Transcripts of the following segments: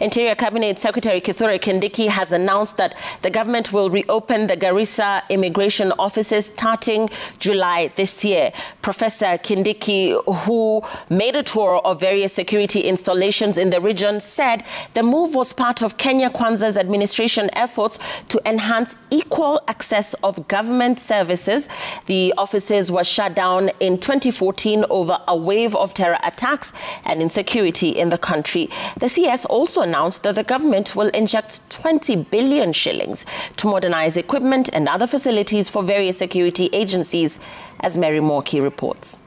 Interior Cabinet Secretary Kithure Kindiki has announced that the government will reopen the Garissa immigration offices starting July this year. Professor Kindiki, who made a tour of various security installations in the region, said the move was part of Kenya Kwanza's administration efforts to enhance equal access of government services. The offices were shut down in 2014 over a wave of terror attacks and insecurity in the country. The CS also announced that the government will inject 20 billion shillings to modernize equipment and other facilities for various security agencies, as Mary Morki reports.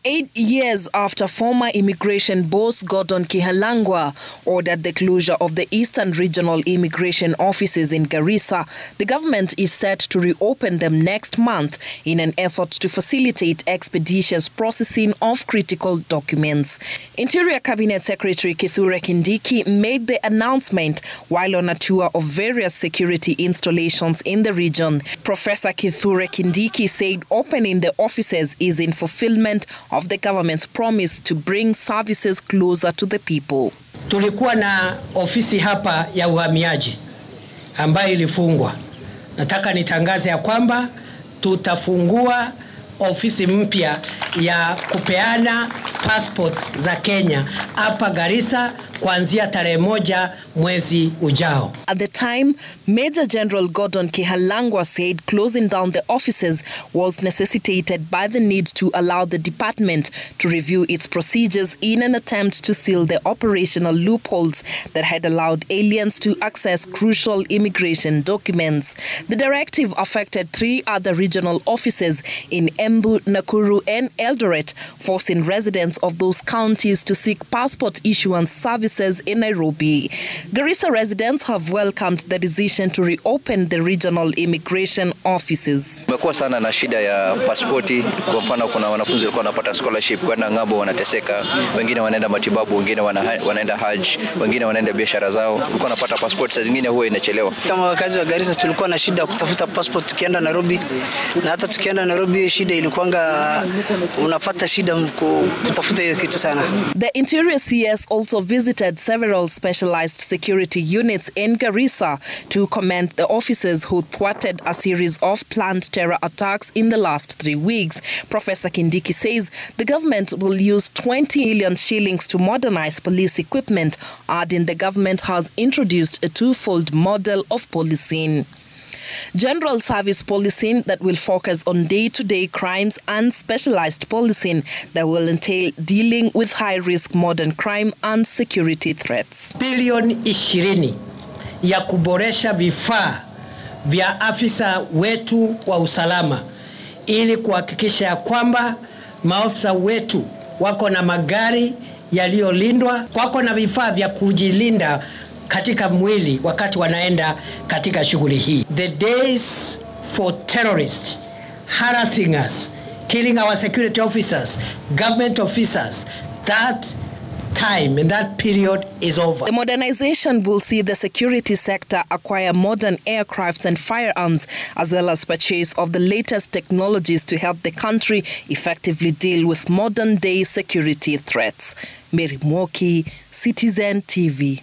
8 years after former immigration boss Gordon Kihalangwa ordered the closure of the Eastern Regional Immigration Offices in Garissa, the government is set to reopen them next month in an effort to facilitate expeditious processing of critical documents. Interior Cabinet Secretary Kithure Kindiki made the announcement while on a tour of various security installations in the region. Professor Kithure Kindiki said opening the offices is in fulfillment of the government's promise to bring services closer to the people. Tulikuwa na ofisi hapa ya uhamiaji ambayo ilifungwa. Nataka nitangaze ya kwamba tutafungua ofisi mpya ya kupeana passports za Kenya hapa Garissa kuanzia tarehe 1 mwezi ujao. At the time, Major General Gordon Kihalangwa said closing down the offices was necessitated by the need to allow the department to review its procedures in an attempt to seal the operational loopholes that had allowed aliens to access crucial immigration documents. The directive affected 3 other regional offices in Embu, Nakuru and Eldoret, forcing residents of those counties to seek passport issuance services in Nairobi. Garissa residents have welcomed the decision to reopen the regional immigration offices. Kumekuwa sana na shida ya pasipoti. Kwa mfano kuna wanafunzi walikuwa wanapata scholarship kwenda ng'ambo, wanateseka, wengine wanaenda matibabu, wengine wanaenda hajj, wengine wanaenda biashara zao. Walikuwa wanapata passport, saa zingine huwa inachelewa. Kama wakazi wa Garissa tulikuwa na shida kutafuta passport tukienda Nairobi, na hata tukienda Nairobi shida ilikuanga unapata shida kutafuta hiyo kitu sana. The Interior CS also visited several specialized security units in Garissa to commend the officers who thwarted a series of planned terror attacks in the last 3 weeks. Professor Kindiki says the government will use 20 million shillings to modernize police equipment, adding the government has introduced a twofold model of policing. General service policing that will focus on day-to-day crimes and specialized policing that will entail dealing with high-risk modern crime and security threats. Bilioni 20 ya kuboresha vifaa vya afisa wetu wa usalama ili kuhakikisha kwamba maafisa wetu wako na magari yaliyolindwa, wako na vifaa vya kujilinda katika mwili wakati wanaenda katika shughuli hii. The days for terrorists harassing us, killing our security officers, government officers, that time and that period is over. The modernization will see the security sector acquire modern aircrafts and firearms, as well as purchase of the latest technologies to help the country effectively deal with modern-day security threats. Mary Morki, Citizen TV.